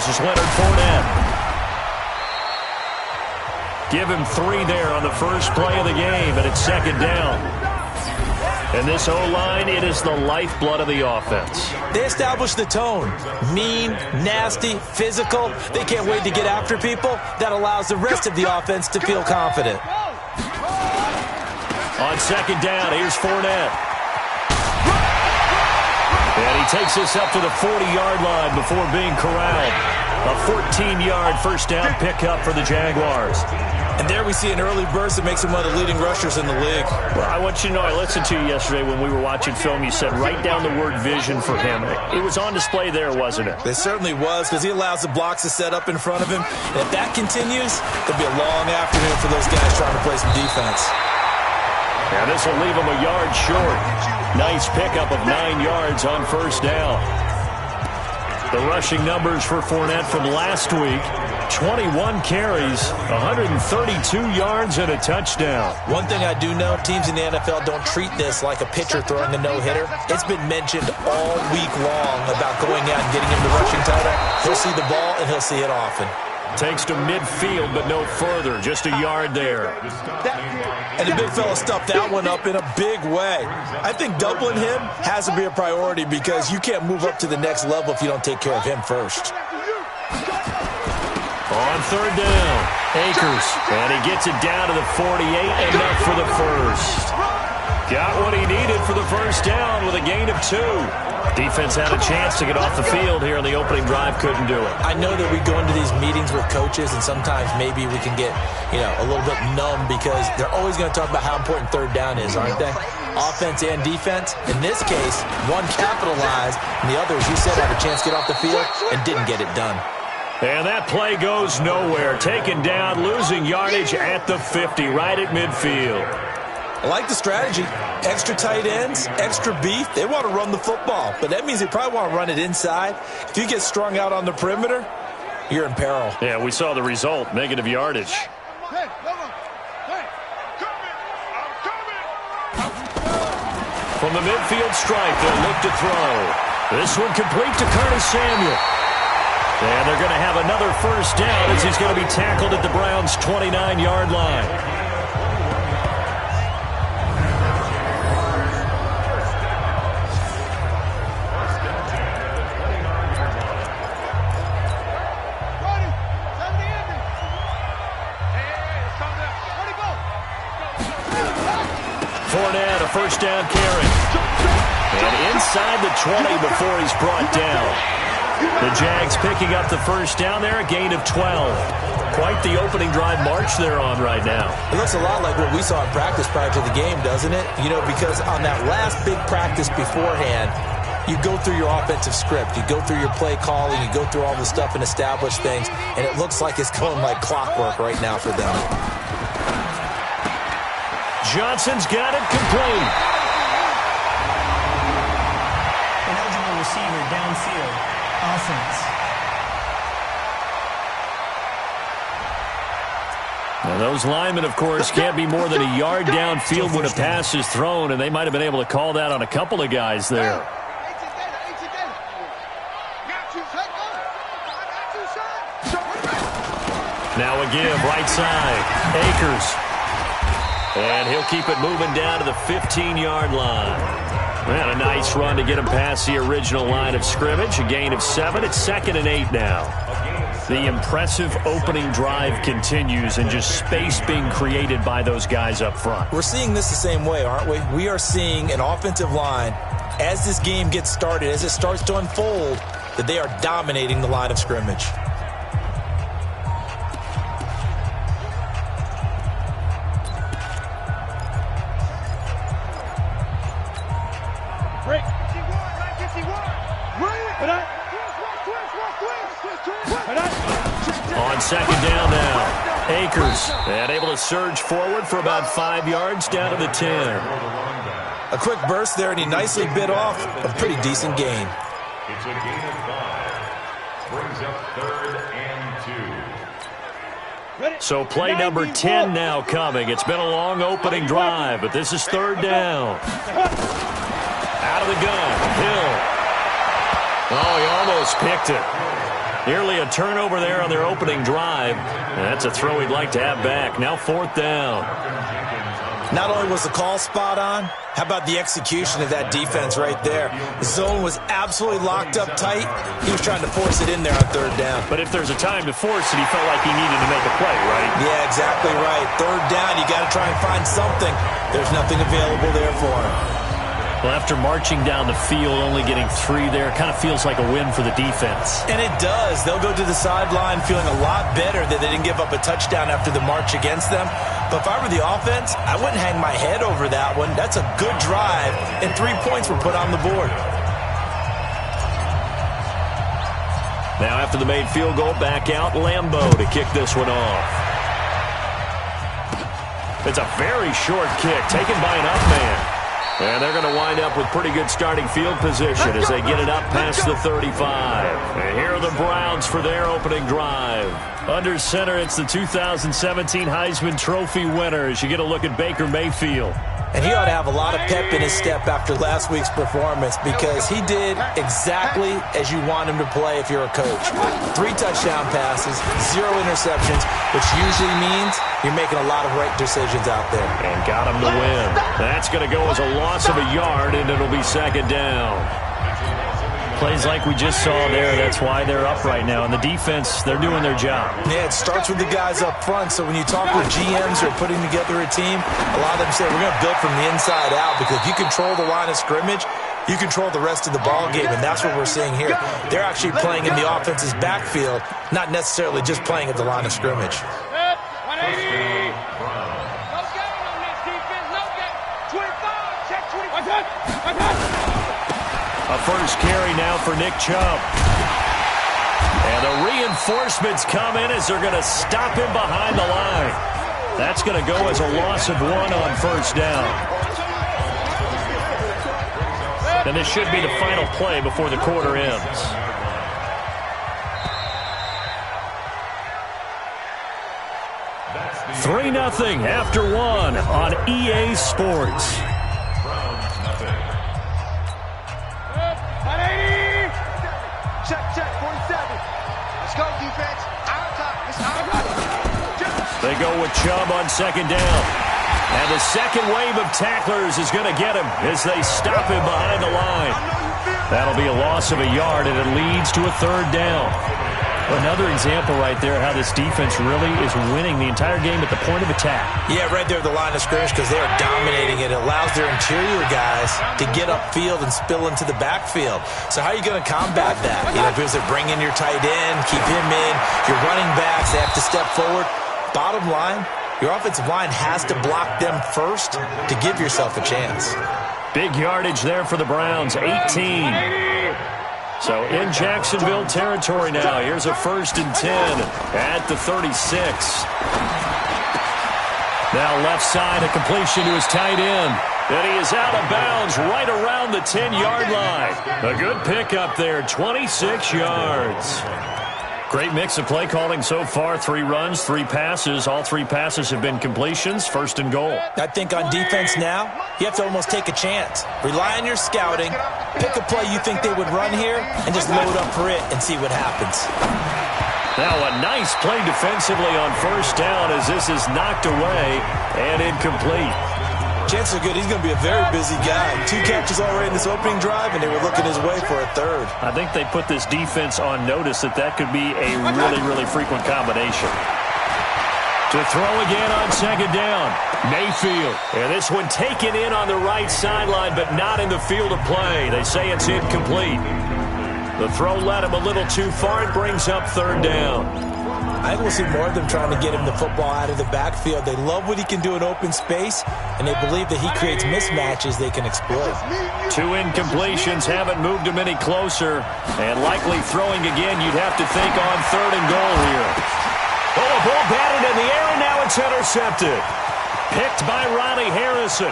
This is Leonard Fournette. Give him 3 there on the first play of the game, and it's second down. And this O-line, it is the lifeblood of the offense. They establish the tone. Mean, nasty, physical. They can't wait to get after people. That allows the rest of the offense to feel confident. On second down, here's Fournette. And he takes this up to the 40-yard line before being corralled. A 14-yard first down pickup for the Jaguars. And there we see an early burst that makes him one of the leading rushers in the league. Well, I want you to know, I listened to you yesterday when we were watching film. You said write down the word vision for him. It was on display there, wasn't it? It certainly was, because he allows the blocks to set up in front of him. And if that continues, it'll be a long afternoon for those guys trying to play some defense. Yeah, this will leave him a yard short. Nice pickup of 9 yards on first down. The rushing numbers for Fournette from last week, 21 carries, 132 yards, and a touchdown. One thing I do know, teams in the NFL don't treat this like a pitcher throwing a no-hitter. It's been mentioned all week long about going out and getting him the rushing title. He'll see the ball, and he'll see it often. Takes to midfield, but no further. Just a yard there. And the big fella stuffed that one up in a big way. I think doubling him has to be a priority because you can't move up to the next level if you don't take care of him first. On third down, Akers. And he gets it down to the 48, enough for the first. Got what he needed for the first down with a gain of 2. Defense had a chance to get off the field here in the opening drive, couldn't do it. I know that we go into these meetings with coaches, and sometimes maybe we can get, a little bit numb because they're always going to talk about how important third down is, aren't they? Offense and defense. In this case, one capitalized, and the other, as you said, had a chance to get off the field and didn't get it done. And that play goes nowhere. Taken down, losing yardage at the 50, right at midfield. I like the strategy. Extra tight ends, extra beef. They want to run the football, but that means they probably want to run it inside. If you get strung out on the perimeter, you're in peril. Yeah, we saw the result, negative yardage. From the midfield stripe, they'll look to throw. This one complete to Curtis Samuel. And they're going to have another first down as he's going to be tackled at the Browns' 29-yard line. Fournette, a first down carry. And inside the 20 before he's brought down. The Jags picking up the first down there, a gain of 12. Quite the opening drive march they're on right now. It looks a lot like what we saw in practice prior to the game, doesn't it? Because on that last big practice beforehand, you go through your offensive script. You go through your play calling. You go through all the stuff and establish things. And it looks like it's going like clockwork right now for them. Johnson's got it complete. An eligible receiver downfield. Offense. Now those linemen, of course, can't be more than a yard downfield when a pass is thrown, and they might have been able to call that on a couple of guys there. Now a give, right side. Akers. And he'll keep it moving down to the 15-yard line. And a nice run to get him past the original line of scrimmage. A gain of 7. It's 2nd and 8 now. The impressive opening drive continues and just space being created by those guys up front. We're seeing this the same way, aren't we? We are seeing an offensive line, as this game gets started, as it starts to unfold, that they are dominating the line of scrimmage. On second down now, Akers, and able to surge forward for about 5 yards down to the 10. A quick burst there, and he nicely bit off a pretty decent gain. It's a gain of 5. Brings up 3rd and 2. So play number 10 now coming. It's been a long opening drive, but this is 3rd down. Out of the gun, Hill. Oh, he almost picked it. Nearly a turnover there on their opening drive. And that's a throw he'd like to have back. Now 4th down. Not only was the call spot on, how about the execution of that defense right there? The zone was absolutely locked up tight. He was trying to force it in there on 3rd down. But if there's a time to force it, he felt like he needed to make a play, right? Yeah, exactly right. 3rd down, you got to try and find something. There's nothing available there for him. Well, after marching down the field, only getting 3 there, it kind of feels like a win for the defense. And it does. They'll go to the sideline feeling a lot better that they didn't give up a touchdown after the march against them. But if I were the offense, I wouldn't hang my head over that one. That's a good drive, and 3 points were put on the board. Now after the made field goal, back out Lambeau to kick this one off. It's a very short kick taken by an up man. And they're going to wind up with pretty good starting field position as they get it up past the 35. And here are the Browns for their opening drive. Under center, it's the 2017 Heisman Trophy winner as you get a look at Baker Mayfield. And he ought to have a lot of pep in his step after last week's performance because he did exactly as you want him to play if you're a coach. 3 touchdown passes, 0 interceptions, which usually means you're making a lot of right decisions out there. And got him to win. That's going to go as a loss of a yard, and it'll be 2nd down. Plays like we just saw there, that's why they're up right now. And the defense, they're doing their job. Yeah, it starts with the guys up front. So when you talk with GMs or putting together a team, a lot of them say, we're going to build from the inside out because if you control the line of scrimmage, you control the rest of the ball game, and that's what we're seeing here. They're actually playing in the offense's backfield, not necessarily just playing at the line of scrimmage. 180. No getting on this defense. No get. 25. Check 25. A first carry now for Nick Chubb. And the reinforcements come in as they're going to stop him behind the line. That's going to go as a loss of 1 on 1st down. And this should be the final play before the quarter ends. That's 3-0 after 1 on EA Sports. 180. Check, 47. Let's go, defense. Out of time. It's out of time. They go with Chubb on 2nd down. And the second wave of tacklers is going to get him as they stop him behind the line. That'll be a loss of a yard, and it leads to a 3rd down. Another example right there how this defense really is winning the entire game at the point of attack. Yeah, right there at the line of scrimmage because they are dominating it. It allows their interior guys to get upfield and spill into the backfield. So how are you going to combat that? You know, because they bring in your tight end, keep him in, your running backs, they have to step forward. Bottom line, your offensive line has to block them first to give yourself a chance. Big yardage there for the Browns, 18. So in Jacksonville territory now. Here's a 1st and 10 at the 36. Now left side, a completion to his tight end. And he is out of bounds right around the 10-yard line. A good pickup there, 26 yards. Great mix of play calling so far. 3 runs, 3 passes. All 3 passes have been completions. 1st and goal. I think on defense now, you have to almost take a chance. Rely on your scouting. Pick a play you think they would run here and just load up for it and see what happens. Now a nice play defensively on 1st down as this is knocked away and incomplete. Chances are good he's going to be a very busy guy. 2 catches already in this opening drive, and they were looking his way for a 3rd. I think they put this defense on notice that could be a really, really frequent combination. To throw again on 2nd down, Mayfield. And this one taken in on the right sideline, but not in the field of play. They say it's incomplete. The throw led him a little too far. It brings up 3rd down. I think we'll see more of them trying to get him the football out of the backfield. They love what he can do in open space, and they believe that he creates mismatches they can exploit. 2 incompletions haven't moved him any closer, and likely throwing again, you'd have to think on 3rd and goal here. Oh, a ball batted in the air, and now it's intercepted. Picked by Ronnie Harrison.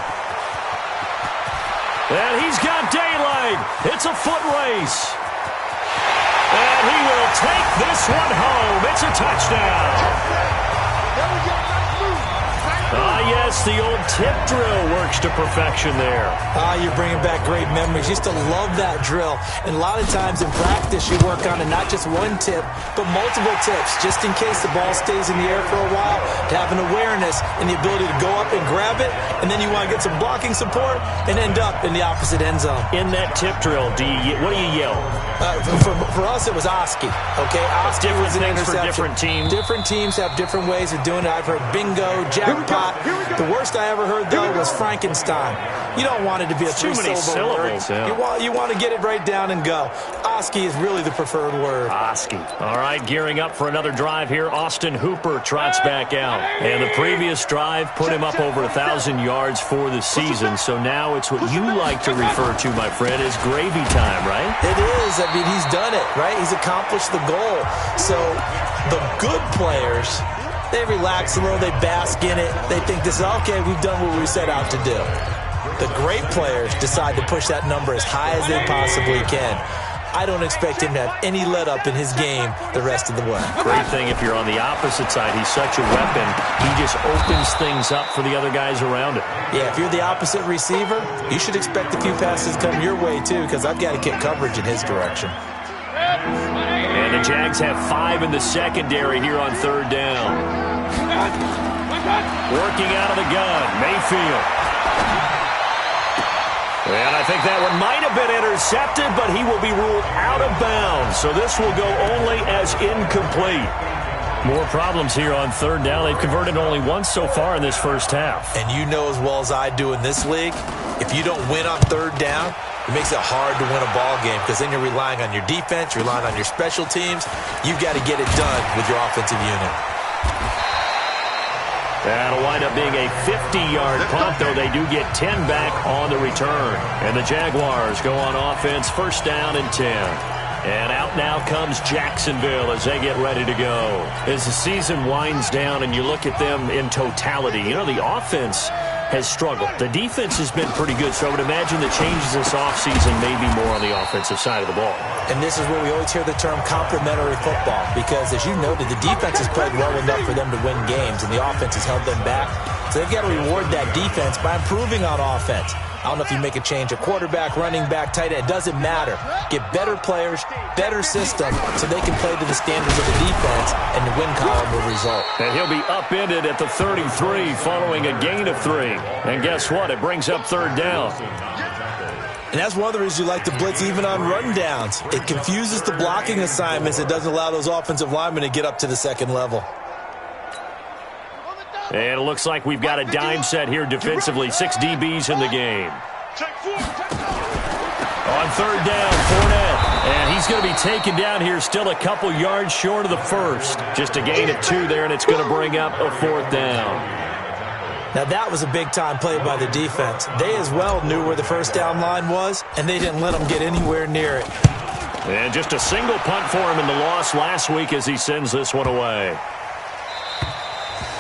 And he's got daylight. It's a foot race. And he will take this one home. It's a touchdown. Yes, Yes, the old tip drill works to perfection there. You're bringing back great memories. Used to love that drill. And a lot of times in practice, you work on it, not just one tip, but multiple tips, just in case the ball stays in the air for a while, to have an awareness and the ability to go up and grab it, and then you want to get some blocking support and end up in the opposite end zone. In that tip drill, what do you yell? For us, it was Oski. Okay, Oski was an interception. For different teams. Different teams have different ways of doing it. I've heard bingo, jackpot. The worst I ever heard, though, was Frankenstein. You don't want it to be a three-syllable word. Yeah. You want to get it right down and go. Oski is really the preferred word. Oski. All right, gearing up for another drive here. Austin Hooper trots back out. And the previous drive put him up over 1,000 yards for the season. So now it's what you like to refer to, my friend, as gravy time, right? It is. I mean, he's done it, right? He's accomplished the goal. So the good players, they relax a little, they bask in it. They think this is, okay, we've done what we set out to do. The great players decide to push that number as high as they possibly can. I don't expect him to have any let-up in his game the rest of the way. Great thing if you're on the opposite side. He's such a weapon. He just opens things up for the other guys around him. Yeah, if you're the opposite receiver, you should expect a few passes come your way, too, because I've got to get coverage in his direction. And the Jags have 5 in the secondary here on third down. Working out of the gun, Mayfield. And I think that one might have been intercepted, but he will be ruled out of bounds. So this will go only as incomplete. More problems here on third down. They've converted only once so far in this first half. And you know as well as I do in this league, if you don't win on third down, it makes it hard to win a ball game because then you're relying on your defense, you're relying on your special teams. You've got to get it done with your offensive unit. That'll wind up being a 50-yard punt, though they do get 10 back on the return. And the Jaguars go on offense, first down and 10. And out now comes Jacksonville as they get ready to go. As the season winds down and you look at them in totality, you know, the offense has struggled. The defense has been pretty good, so I would imagine the changes this offseason may be more on the offensive side of the ball. And this is where we always hear the term complementary football because, as you noted, the defense has played well enough for them to win games, and the offense has held them back. So they've got to reward that defense by improving on offense. I don't know if you make a change at quarterback, running back, tight end. It doesn't matter. Get better players, better system, so they can play to the standards of the defense, and the win column will result. And he'll be upended at the 33 following a gain of 3. And guess what? It brings up third down. And that's one of the reasons you like to blitz even on run downs. It confuses the blocking assignments. It doesn't allow those offensive linemen to get up to the second level. And it looks like we've got a dime set here defensively. 6 DBs in the game. On third down, Fournette. And he's going to be taken down here, still a couple yards short of the first. Just a gain of 2 there, and it's going to bring up a fourth down. Now, that was a big-time play by the defense. They as well knew where the first down line was, and they didn't let them get anywhere near it. And just a single punt for him in the loss last week as he sends this one away.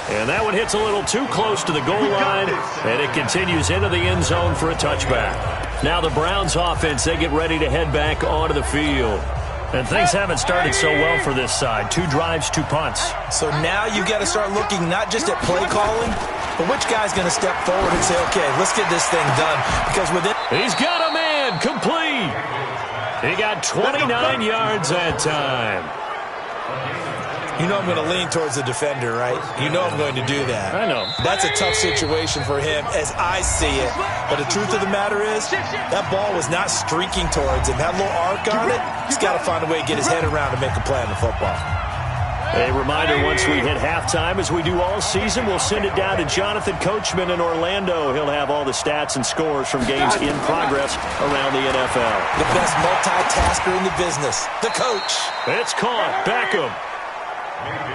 And that one hits a little too close to the goal line, and it continues into the end zone for a touchback. Now the Browns offense, they get ready to head back onto the field. And things haven't started so well for this side. 2 drives, 2 punts. So now you've got to start looking not just at play calling, but which guy's going to step forward and say, okay, let's get this thing done. Because with it, he's got a man complete. He got 29 yards that time. You know I'm going to lean towards the defender, right? You know I'm going to do that. I know. That's a tough situation for him as I see it. But the truth of the matter is, that ball was not streaking towards him. That little arc on it, he's got to find a way to get his head around to make a play on the football. A reminder, once we hit halftime, as we do all season, we'll send it down to Jonathan Coachman in Orlando. He'll have all the stats and scores from games in progress around the NFL. The best multitasker in the business, the coach. It's caught. Beckham.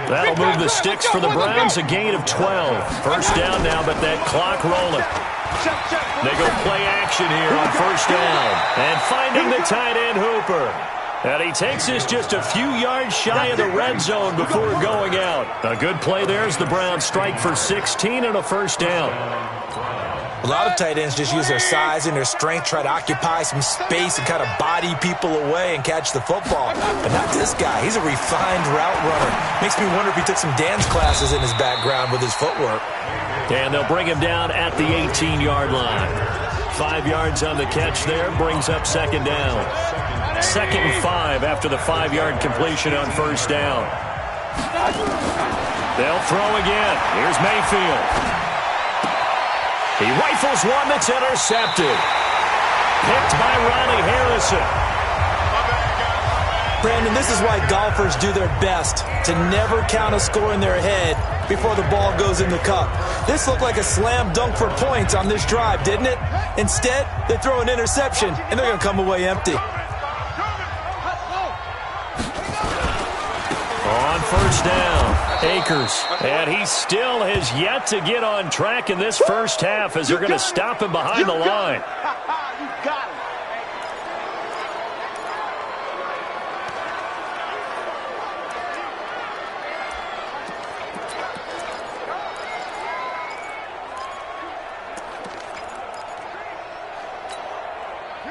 That'll move the sticks for the Browns, a gain of 12. First down now, but that clock rolling. They go play action here on first down. And finding the tight end, Hooper. And he takes this just a few yards shy of the red zone before going out. A good play there as the Browns strike for 16 and a first down. A lot of tight ends just use their size and their strength, try to occupy some space and kind of body people away and catch the football. But not this guy. He's a refined route runner. Makes me wonder if he took some dance classes in his background with his footwork. And they'll bring him down at the 18-yard line. 5 yards on the catch there, brings up second down. 2nd and 5 after the 5-yard completion on first down. They'll throw again. Here's Mayfield. He rifles one that's intercepted. Picked by Ronnie Harrison. Brandon, this is why golfers do their best to never count a score in their head before the ball goes in the cup. This looked like a slam dunk for points on this drive, didn't it? Instead, they throw an interception, and they're going to come away empty. On first down, Akers. And he still has yet to get on track in this first half as they're going to stop him behind the line. You got it.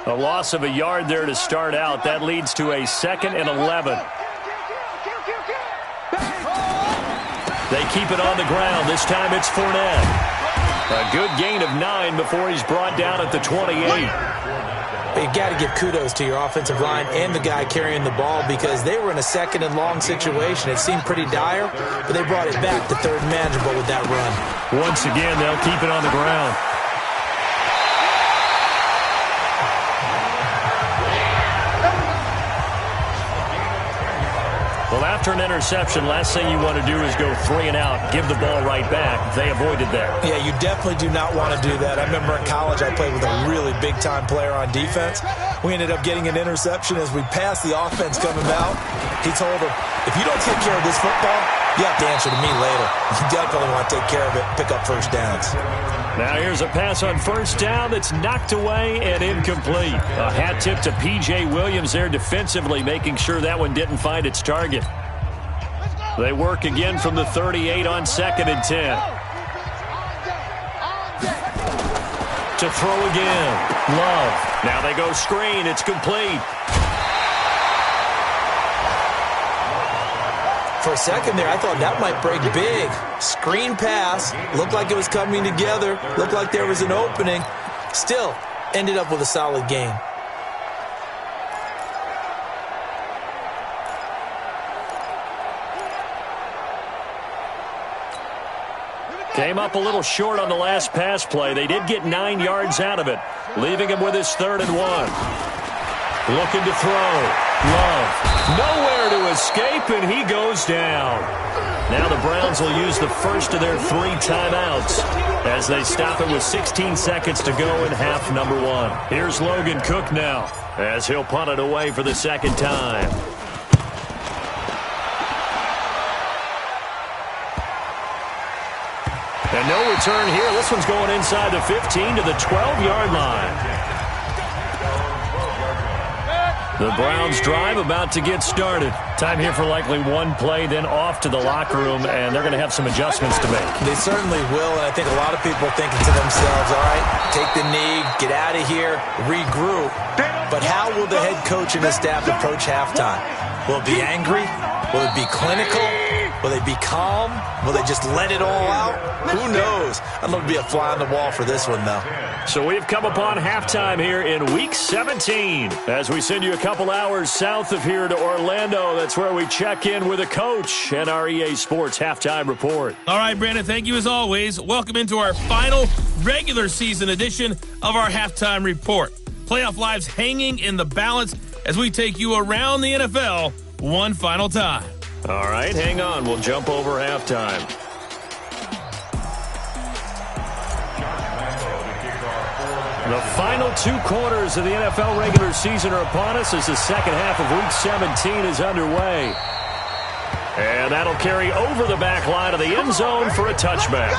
A loss of a yard there to start out. That leads to a 2nd and 11. They keep it on the ground. This time it's Fournette. A good gain of 9 before he's brought down at the 28. You've got to give kudos to your offensive line and the guy carrying the ball because they were in a 2nd and long situation. It seemed pretty dire, but they brought it back to 3rd and manageable with that run. Once again, they'll keep it on the ground. Well, after an interception, last thing you want to do is go 3 and out, give the ball right back. They avoided that. Yeah, you definitely do not want to do that. I remember in college I played with a really big-time player on defense. We ended up getting an interception as we passed the offense coming out. He told him, if you don't take care of this football, you have to answer to me later. You definitely want to take care of it, pick up first downs. Now here's a pass on first down that's knocked away and incomplete. A hat tip to P.J. Williams there defensively, making sure that one didn't find its target. They work again from the 38 on 2nd and 10. To throw again. Love. Now they go screen. It's complete. For a second there, I thought that might break big. Screen pass. Looked like it was coming together. Looked like there was an opening. Still, ended up with a solid game. Came up a little short on the last pass play. They did get 9 yards out of it, leaving him with his 3rd and 1. Looking to throw. Love. Nowhere to escape, and he goes down. Now the Browns will use the first of their 3 timeouts as they stop it with 16 seconds to go in half number 1. Here's Logan Cook now as he'll punt it away for the 2nd time. And no return here. This one's going inside the 15 to the 12-yard line. The Browns drive about to get started. Time here for likely one play, then off to the locker room, and they're going to have some adjustments to make. They certainly will, and I think a lot of people are thinking to themselves, all right, take the knee, get out of here, regroup. But how will the head coach and his staff approach halftime? Will it be angry? Will it be clinical? Will they be calm? Will they just let it all out? Who knows? I'd love to be a fly on the wall for this one, though. So we've come upon halftime here in Week 17. As we send you a couple hours south of here to Orlando, that's where we check in with a coach and our EA Sports Halftime Report. All right, Brandon, thank you as always. Welcome into our final regular season edition of our Halftime Report. Playoff lives hanging in the balance as we take you around the NFL one final time. All right, hang on. We'll jump over halftime. The final 2 quarters of the NFL regular season are upon us as the second half of Week 17 is underway. And that'll carry over the back line of the end zone for a touchback.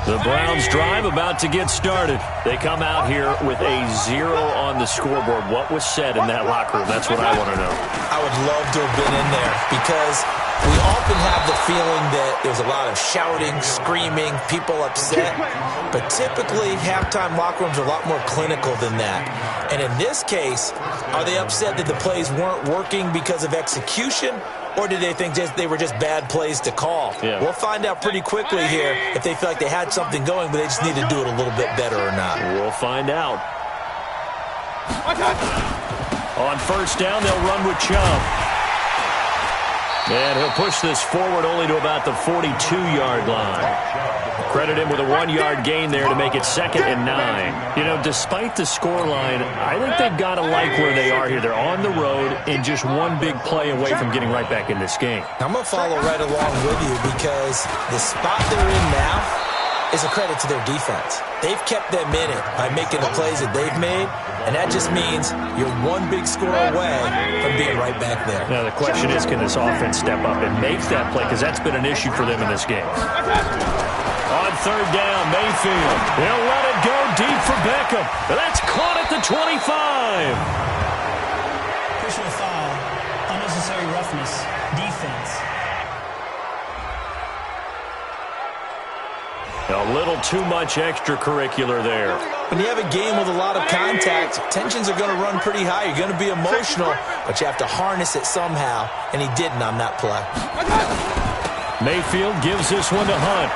The Browns drive about to get started. They come out here with a 0 on the scoreboard. What was said in that locker room? That's what I want to know. I would love to have been in there because we often have the feeling that there's a lot of shouting, screaming, people upset. But typically, halftime locker rooms are a lot more clinical than that. And in this case, are they upset that the plays weren't working because of execution? Or did they think they were just bad plays to call? Yeah. We'll find out pretty quickly here if they feel like they had something going, but they just need to do it a little bit better or not. We'll find out. On first down, they'll run with Chubb. And he'll push this forward only to about the 42-yard line. Credit him with a 1-yard gain there to make it 2nd and 9. You know, despite the scoreline, I think they've got to like where they are here. They're on the road and just one big play away from getting right back in this game. I'm going to follow right along with you because the spot they're in now is a credit to their defense. They've kept them in it by making the plays that they've made, and that just means you're one big score away from being right back there. Now, the question is, can this offense step up and make that play? Because that's been an issue for them in this game. On third down, Mayfield. He'll let it go deep for Beckham. That's caught at the 25. Personal foul, unnecessary roughness, defense. A little too much extracurricular there. When you have a game with a lot of contact, tensions are going to run pretty high. You're going to be emotional, but you have to harness it somehow, and he didn't on that play. Mayfield gives this one to Hunt.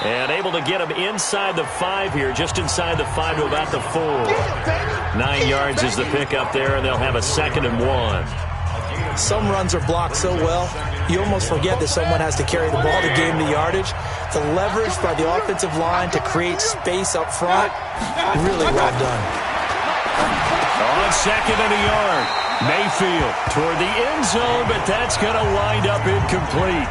And able to get him inside the 5 here, just inside the 5 to about the 4. 9 yards is the pickup there, and they'll have a 2nd and 1. Some runs are blocked so well, you almost forget that someone has to carry the ball to gain the yardage. The leverage by the offensive line to create space up front, really well done. On 2nd and a yard, Mayfield toward the end zone, but that's going to wind up incomplete.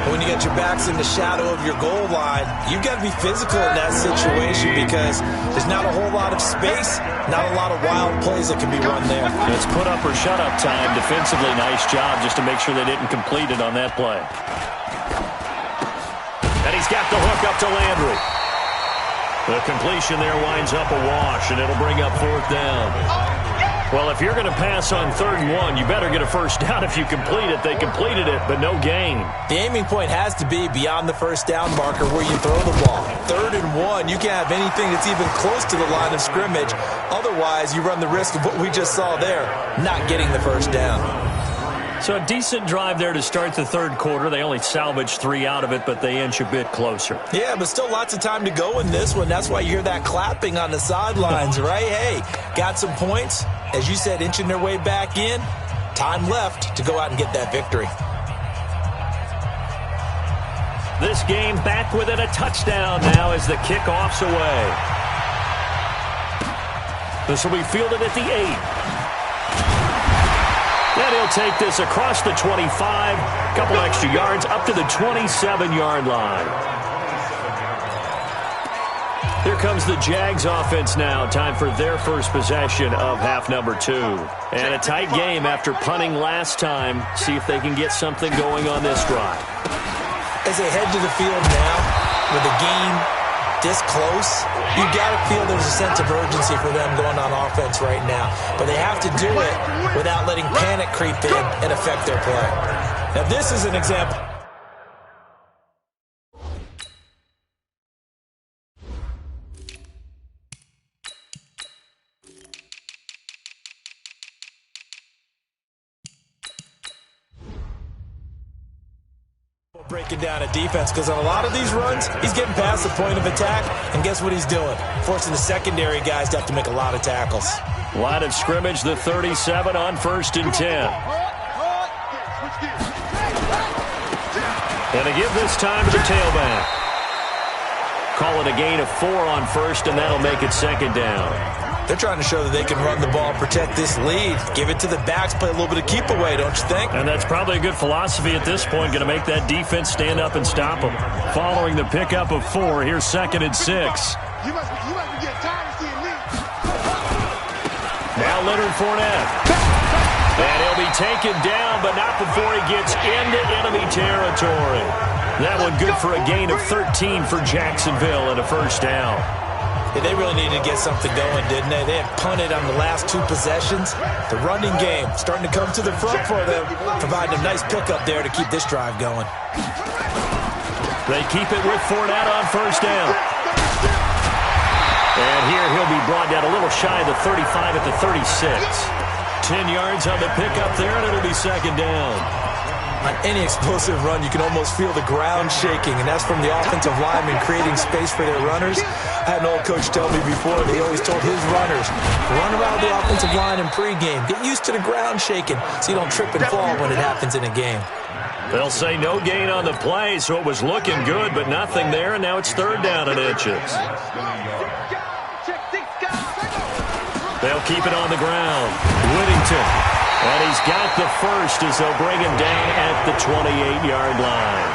When you get your backs in the shadow of your goal line, you've got to be physical in that situation because there's not a whole lot of space, not a lot of wild plays that can be run there. It's put up or shut up time. Defensively, nice job just to make sure they didn't complete it on that play. And he's got the hook up to Landry. The completion there winds up a wash, and it'll bring up 4th down. Well, if you're going to pass on 3rd and 1, you better get a first down if you complete it. They completed it, but no gain. The aiming point has to be beyond the first down marker where you throw the ball. 3rd and 1, you can't have anything that's even close to the line of scrimmage. Otherwise, you run the risk of what we just saw there, not getting the first down. So a decent drive there to start the 3rd quarter. They only salvaged 3 out of it, but they inch a bit closer. Yeah, but still lots of time to go in this one. That's why you hear that clapping on the sidelines, right? Hey, got some points. As you said, inching their way back in. Time left to go out and get that victory. This game back within a touchdown now as the kickoff's away. This will be fielded at the 8. And he'll take this across the 25, a couple extra yards up to the 27-yard line. Here comes the Jags offense now. Time for their first possession of half number 2. And a tight game after punting last time. See if they can get something going on this drive. As they head to the field now, with the game this close, you got to feel there's a sense of urgency for them going on offense right now. But they have to do it without letting panic creep in and affect their play. Now, this is an example. Breaking down a defense because on a lot of these runs, he's getting past the point of attack, and guess what he's doing? Forcing the secondary guys to have to make a lot of tackles. Line of scrimmage, the 37 on 1st and 10. And they give this time to the tailback. Call it a gain of 4 on 1st, and that'll make it 2nd down. They're trying to show that they can run the ball, protect this lead, give it to the backs, play a little bit of keep away, don't you think? And that's probably a good philosophy at this point, going to make that defense stand up and stop them. Following the pickup of 4, here's 2nd and 6. You must be getting tired of seeing me. Now Leonard Fournette. And he'll be taken down, but not before he gets into enemy territory. That one good for a gain of 13 for Jacksonville and a first down. Yeah, they really needed to get something going, didn't they? They had punted on the last 2 possessions. The running game starting to come to the front for them, providing a nice pickup there to keep this drive going. They keep it with Fournette on first down. And here he'll be brought down a little shy of the 35 at the 36. 10 yards on the pickup there, and it'll be second down. On any explosive run, you can almost feel the ground shaking, and that's from the offensive linemen creating space for their runners. I had an old coach tell me before, he always told his runners, run around the offensive line in pregame. Get used to the ground shaking so you don't trip and fall when it happens in a game. They'll say no gain on the play, so it was looking good, but nothing there, and now it's third down and inches. They'll keep it on the ground. Whittington. And he's got the first as they'll bring him down at the 28-yard line.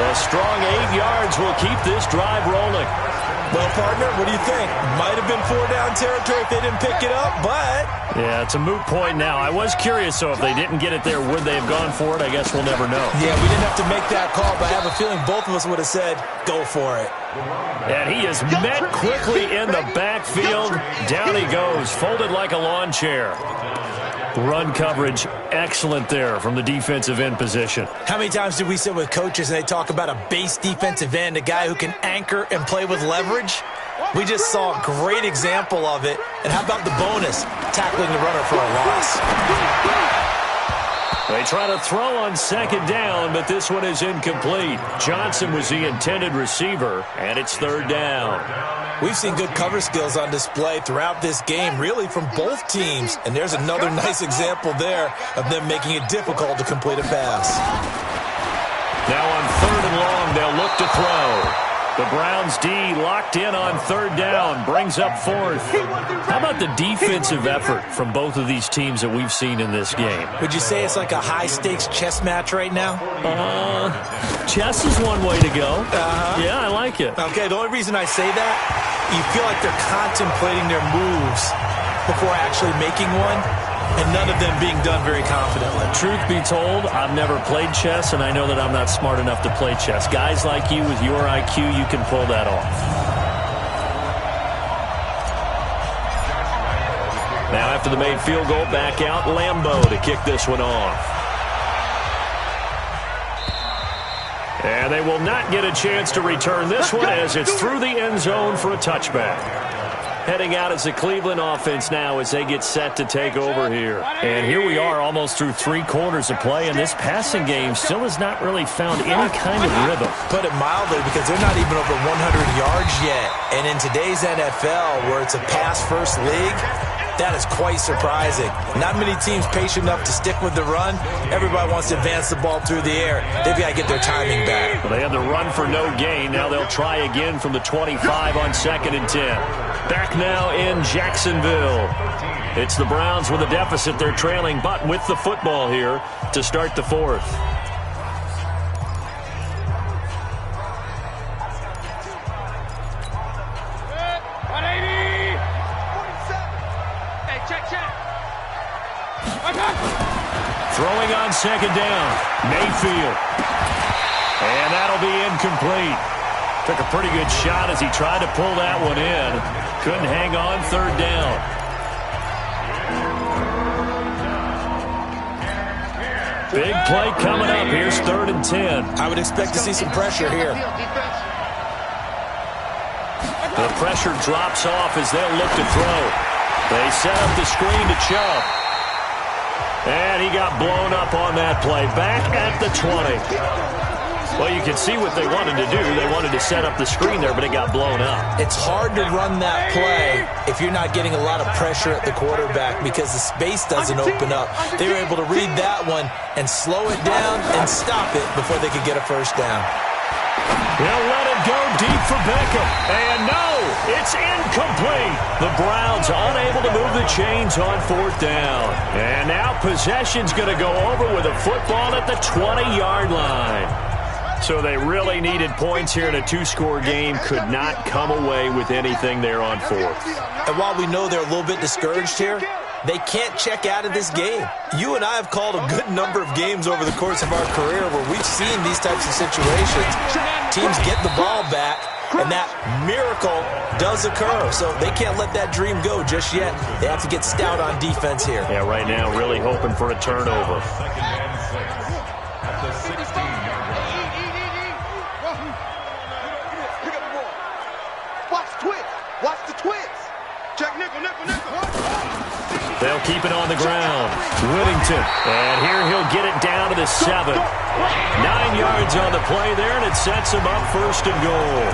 A strong 8 yards will keep this drive rolling. Well, partner, what do you think? Might have been 4-down territory if they didn't pick it up, but... Yeah, it's a moot point now. I was curious, so if they didn't get it there, would they have gone for it? I guess we'll never know. Yeah, we didn't have to make that call, but I have a feeling both of us would have said, go for it. And he is met quickly in the backfield. Down he goes, folded like a lawn chair. Run coverage, excellent there from the defensive end position. How many times did we sit with coaches and they talk about a base defensive end, a guy who can anchor and play with leverage? We just saw a great example of it. And how about the bonus, tackling the runner for a loss? They try to throw on second down, but this one is incomplete. Johnson was the intended receiver, and it's third down. We've seen good cover skills on display throughout this game, really from both teams. And there's another nice example there of them making it difficult to complete a pass. Now on third and long, they'll look to throw. The Browns D locked in on third down, brings up fourth. How about the defensive effort from both of these teams that we've seen in this game? Would you say it's like a high-stakes chess match right now? Chess is one way to go. Yeah, I like it. Okay, the only reason I say that, you feel like they're contemplating their moves before actually making one, and none of them being done very confidently. Truth be told, I've never played chess, and I know that I'm not smart enough to play chess. Guys like you with your IQ, you can pull that off. Now after the made field goal, back out Lambeau to kick this one off. And they will not get a chance to return this one as it's through the end zone for a touchback. Heading out as the Cleveland offense now as they get set to take over here. And here we are almost through 3 quarters of play, and this passing game still has not really found any kind of rhythm. Put it mildly, because they're not even over 100 yards yet. And in today's NFL, where it's a pass-first league, that is quite surprising. Not many teams patient enough to stick with the run. Everybody wants to advance the ball through the air. They've got to get their timing back. Well, they had the run for no gain. Now they'll try again from the 25 on 2nd and 10. Back now in Jacksonville. It's the Browns with a deficit. They're trailing, but with the football here to start the fourth. Throwing on second down, Mayfield. And that'll be incomplete. Took a pretty good shot as he tried to pull that one in. Couldn't hang on third down. Big play coming up. Here's 3rd and 10. I would expect to see some pressure here. The pressure drops off as they'll look to throw. They set up the screen to Chubb. And he got blown up on that play. Back at the 20. Well, you can see what they wanted to do. They wanted to set up the screen there, but it got blown up. It's hard to run that play if you're not getting a lot of pressure at the quarterback because the space doesn't open up. They were able to read that one and slow it down and stop it before they could get a first down. They'll let it go deep for Beckham. And no, it's incomplete. The Browns unable to move the chains on 4th down. And now possession's going to go over with a football at the 20-yard line. So they really needed points here in a 2-score game. Could not come away with anything there on 4th. And while we know they're a little bit discouraged here, They can't check out of this game. You and I have called a good number of games over the course of our career where we've seen these types of situations. Teams get the ball back, and that miracle does occur. So they can't let that dream go just yet. They have to get stout on defense here. Yeah, right now really hoping for a turnover. Second and 6 at the 16-yard line. Pick up the ball. Watch twins. Watch the twins. Check nickel, nickel, nickel. They'll keep it on the ground. Whittington. And here he'll get it down to the 7. 9 yards on the play there, and it sets him up first and goal.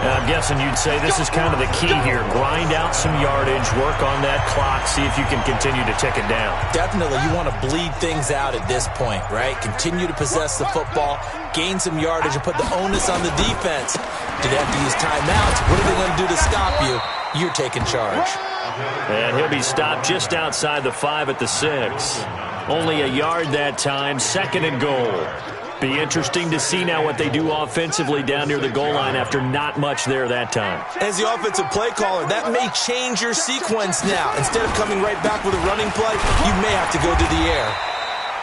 And I'm guessing you'd say this is kind of the key here. Grind out some yardage, work on that clock, see if you can continue to tick it down. Definitely, you want to bleed things out at this point, right? Continue to possess the football, gain some yardage, and put the onus on the defense. Do they have to use timeouts? What are they going to do to stop you? You're taking charge. And he'll be stopped just outside the 5 at the 6. Only a yard that time, second and goal. Be interesting to see now what they do offensively down near the goal line after not much there that time. As the offensive play caller, that may change your sequence now. Instead of coming right back with a running play, you may have to go to the air.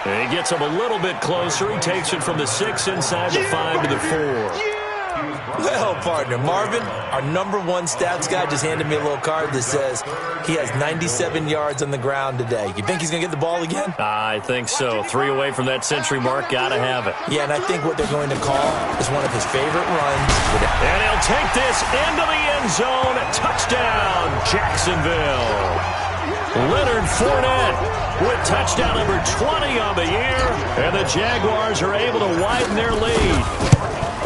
And he gets him a little bit closer. He takes it from the 6 inside the 5 to the 4. Well, partner, Marvin, our number 1 stats guy, just handed me a little card that says he has 97 yards on the ground today. You think he's going to get the ball again? I think so. 3 away from that century mark. Got to have it. Yeah, and I think what they're going to call is one of his favorite runs. And he'll take this into the end zone. Touchdown, Jacksonville. Leonard Fournette with touchdown number 20 on the year. And the Jaguars are able to widen their lead.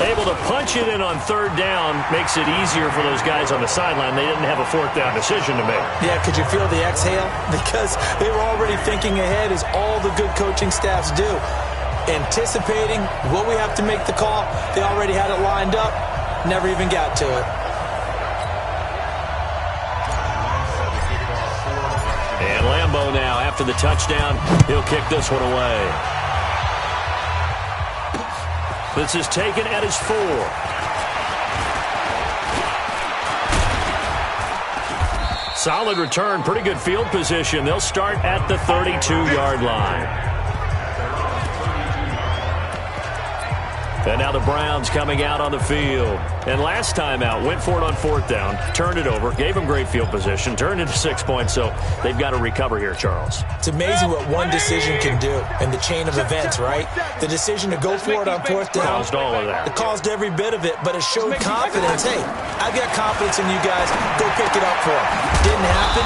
Able to punch it in on 3rd down makes it easier for those guys on the sideline. They didn't have a 4th down decision to make. Yeah, could you feel the exhale? Because they were already thinking ahead, as all the good coaching staffs do. Anticipating, will we have to make the call? They already had it lined up. Never even got to it. And Lambeau now, after the touchdown, he'll kick this one away. This is taken at his 4. Solid return, pretty good field position. They'll start at the 32-yard line. And now the Browns coming out on the field. And last time out, went for it on 4th down, turned it over, gave them great field position, turned it to 6 points, so they've got to recover here, Charles. It's amazing what one decision can do in the chain of events, right? The decision to go for it on 4th down. Caused all of that. It caused every bit of it, but it showed confidence. Hey, I've got confidence in you guys. Go pick it up for them. Didn't happen.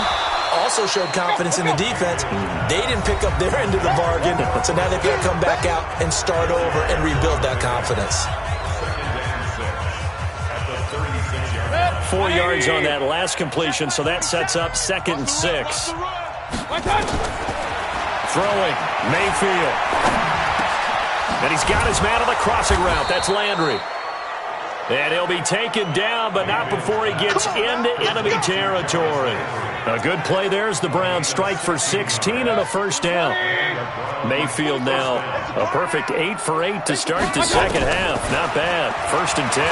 Also showed confidence in the defense. They didn't pick up their end of the bargain, so now they've got to come back out and start over and rebuild that confidence. 4 yards on that last completion, so that sets up 2nd and 6. Throwing, Mayfield. And he's got his man on the crossing route. That's Landry. And he'll be taken down, but not before he gets into enemy territory. A good play there as the Browns strike for 16 and a 1st down. Mayfield now a perfect 8 for 8 to start the second half. Not bad. 1st and 10.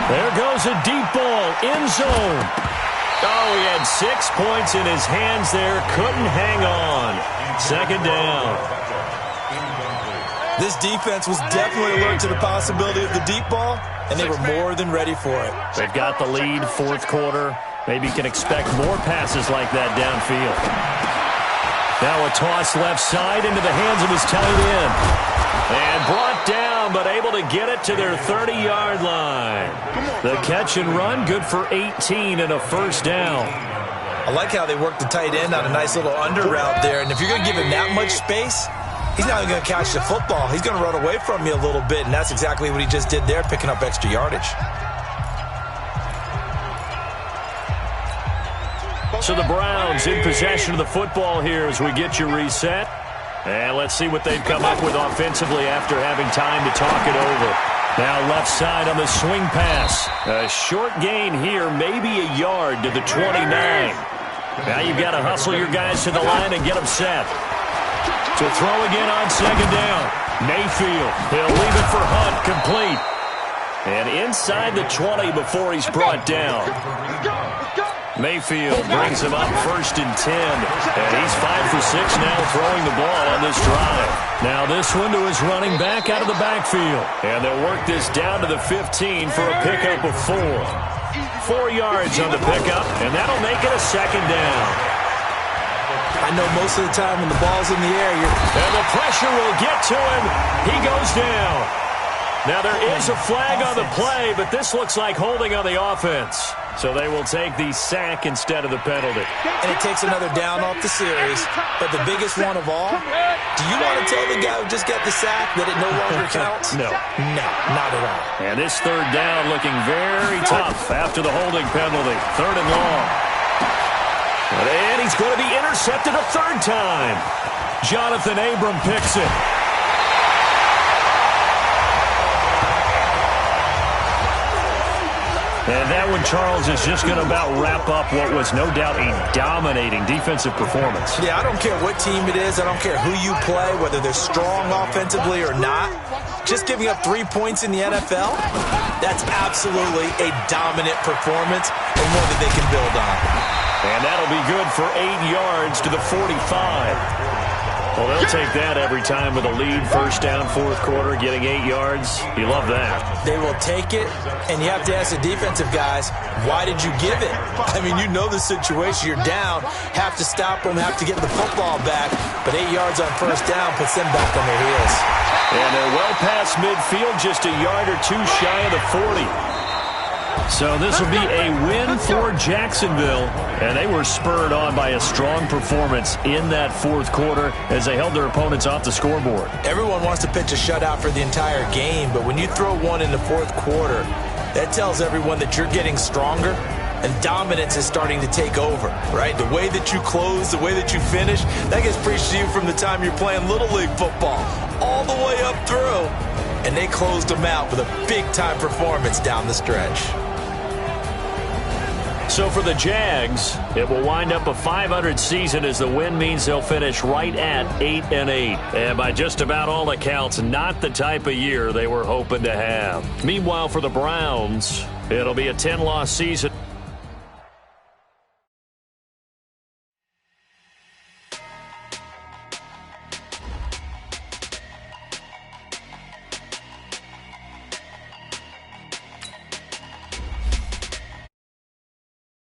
There goes a deep ball, end zone. Oh, he had 6 points in his hands there. Couldn't hang on. 2nd down. This defense was definitely alert to the possibility of the deep ball, and they were more than ready for it. They've got the lead, 4th quarter. Maybe you can expect more passes like that downfield. Now a toss left side into the hands of his tight end. And brought down, but able to get it to their 30-yard line. The catch and run, good for 18 and a 1st down. I like how they worked the tight end on a nice little under route there, and if you're going to give him that much space, he's not even going to catch the football. He's going to run away from you a little bit, and that's exactly what he just did there, picking up extra yardage. So the Browns in possession of the football here as we get you reset. And let's see what they've come up with offensively after having time to talk it over. Now left side on the swing pass. A short gain here, maybe a yard to the 29. Now you've got to hustle your guys to the line and get them set. To throw again on 2nd down. Mayfield, he'll leave it for Hunt, complete. And inside the 20 before he's brought down. Mayfield brings him up 1st and 10. And he's 5 for 6 now throwing the ball on this drive. Now this one to his running back out of the backfield. And they'll work this down to the 15 for a pickup of 4. 4 yards on the pickup, and that'll make it a 2nd down. I know most of the time when the ball's in the air, and the pressure will get to him. He goes down. Now there is a flag on the play, but this looks like holding on the offense. So they will take the sack instead of the penalty. And it takes another down off the series. But the biggest one of all, do you want to tell the guy who just got the sack that it no longer counts? No. No, not at all. And this 3rd down looking very tough after the holding penalty. 3rd and long. And he's going to be intercepted a 3rd time. Jonathan Abram picks it. And that one, Charles, is just going to about wrap up what was no doubt a dominating defensive performance. Yeah, I don't care what team it is. I don't care who you play, whether they're strong offensively or not. Just giving up 3 points in the NFL, that's absolutely a dominant performance and one that they can build on. And that'll be good for 8 yards to the 45. Well, they'll take that every time with a lead. 1st down, 4th quarter, getting 8 yards. You love that. They will take it, and you have to ask the defensive guys, why did you give it? I mean, you know the situation. You're down, have to stop them, have to get the football back, but 8 yards on 1st down puts them back on their heels. And they're well past midfield, just a yard or 2 shy of the 40. So this will be a win for Jacksonville, and they were spurred on by a strong performance in that 4th quarter as they held their opponents off the scoreboard. Everyone wants to pitch a shutout for the entire game, but when you throw one in the 4th quarter, that tells everyone that you're getting stronger and dominance is starting to take over, right? The way that you close, the way that you finish, that gets preached to you from the time you're playing Little League football all the way up through, and they closed them out with a big-time performance down the stretch. So for the Jags, it will wind up a 500 season as the win means they'll finish right at 8-8. And by just about all accounts, not the type of year they were hoping to have. Meanwhile, for the Browns, it'll be a 10-loss season.